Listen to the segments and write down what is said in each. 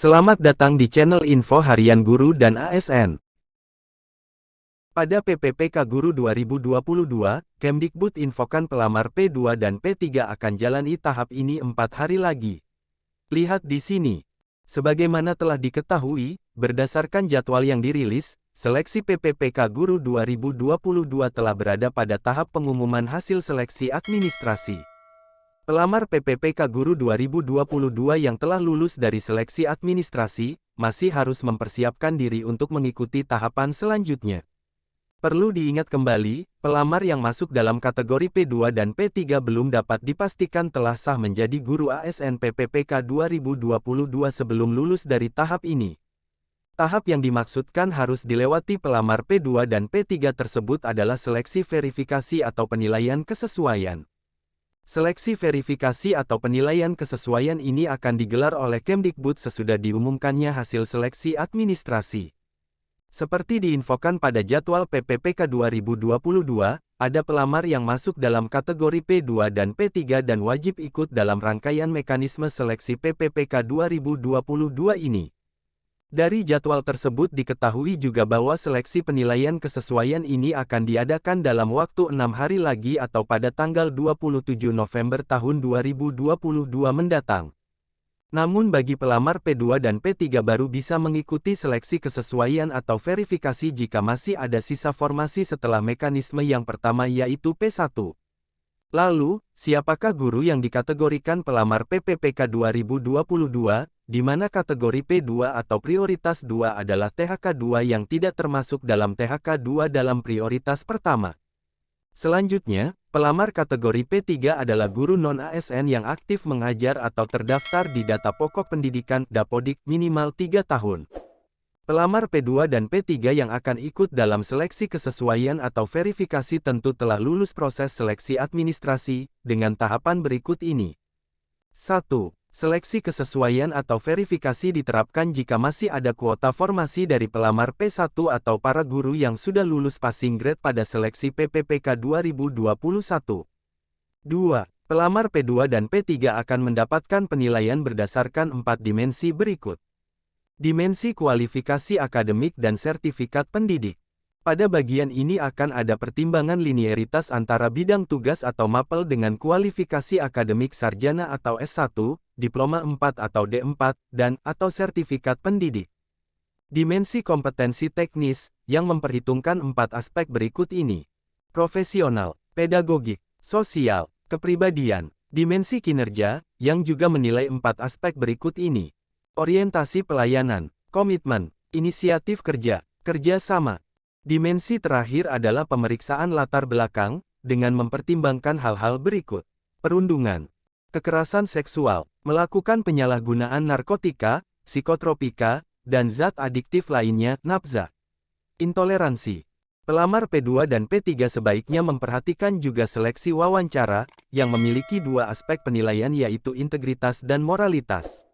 Selamat datang di channel Info Harian Guru dan ASN. Pada PPPK Guru 2022, Kemdikbud infokan pelamar P2 dan P3 akan jalani tahap ini 4 hari lagi. Lihat di sini. Sebagaimana telah diketahui, berdasarkan jadwal yang dirilis, seleksi PPPK Guru 2022 telah berada pada tahap pengumuman hasil seleksi administrasi. Pelamar PPPK Guru 2022 yang telah lulus dari seleksi administrasi, masih harus mempersiapkan diri untuk mengikuti tahapan selanjutnya. Perlu diingat kembali, pelamar yang masuk dalam kategori P2 dan P3 belum dapat dipastikan telah sah menjadi guru ASN PPPK 2022 sebelum lulus dari tahap ini. Tahap yang dimaksudkan harus dilewati pelamar P2 dan P3 tersebut adalah seleksi verifikasi atau penilaian kesesuaian. Seleksi verifikasi atau penilaian kesesuaian ini akan digelar oleh Kemdikbud sesudah diumumkannya hasil seleksi administrasi. Seperti diinfokan pada jadwal PPPK 2022, ada pelamar yang masuk dalam kategori P2 dan P3 dan wajib ikut dalam rangkaian mekanisme seleksi PPPK 2022 ini. Dari jadwal tersebut diketahui juga bahwa seleksi penilaian kesesuaian ini akan diadakan dalam waktu 6 hari lagi atau pada tanggal 27 November tahun 2022 mendatang. Namun bagi pelamar P2 dan P3 baru bisa mengikuti seleksi kesesuaian atau verifikasi jika masih ada sisa formasi setelah mekanisme yang pertama yaitu P1. Lalu, siapakah guru yang dikategorikan pelamar PPPK 2022? Di mana kategori P2 atau prioritas 2 adalah THK 2 yang tidak termasuk dalam THK 2 dalam prioritas pertama. Selanjutnya, pelamar kategori P3 adalah guru non-ASN yang aktif mengajar atau terdaftar di data pokok pendidikan Dapodik minimal 3 tahun. Pelamar P2 dan P3 yang akan ikut dalam seleksi kesesuaian atau verifikasi tentu telah lulus proses seleksi administrasi, dengan tahapan berikut ini. 1. Seleksi kesesuaian atau verifikasi diterapkan jika masih ada kuota formasi dari pelamar P1 atau para guru yang sudah lulus passing grade pada seleksi PPPK 2021. 2. Pelamar P2 dan P3 akan mendapatkan penilaian berdasarkan 4 dimensi berikut. Dimensi kualifikasi akademik dan sertifikat pendidik. Pada bagian ini akan ada pertimbangan linearitas antara bidang tugas atau mapel dengan kualifikasi akademik sarjana atau S1, diploma 4 atau D4, dan atau sertifikat pendidik. Dimensi kompetensi teknis, yang memperhitungkan 4 aspek berikut ini. Profesional, pedagogik, sosial, kepribadian. Dimensi kinerja, yang juga menilai 4 aspek berikut ini. Orientasi pelayanan, komitmen, inisiatif kerja, kerjasama. Dimensi terakhir adalah pemeriksaan latar belakang, dengan mempertimbangkan hal-hal berikut. Perundungan, kekerasan seksual, melakukan penyalahgunaan narkotika, psikotropika, dan zat adiktif lainnya, nafza. Intoleransi. Pelamar P2 dan P3 sebaiknya memperhatikan juga seleksi wawancara, yang memiliki 2 aspek penilaian yaitu integritas dan moralitas.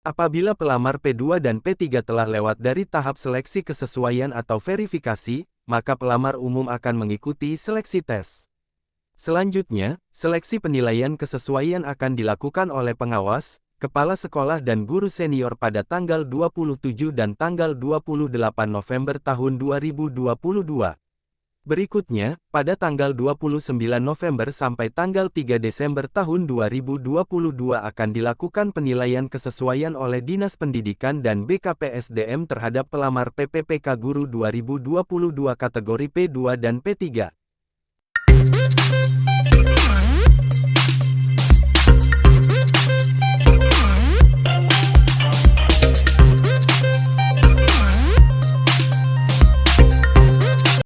Apabila pelamar P2 dan P3 telah lewat dari tahap seleksi kesesuaian atau verifikasi, maka pelamar umum akan mengikuti seleksi tes. Selanjutnya, seleksi penilaian kesesuaian akan dilakukan oleh pengawas, kepala sekolah dan guru senior pada tanggal 27 dan tanggal 28 November tahun 2022. Berikutnya, pada tanggal 29 November sampai tanggal 3 Desember tahun 2022 akan dilakukan penilaian kesesuaian oleh Dinas Pendidikan dan BKPSDM terhadap pelamar PPPK Guru 2022 kategori P2 dan P3.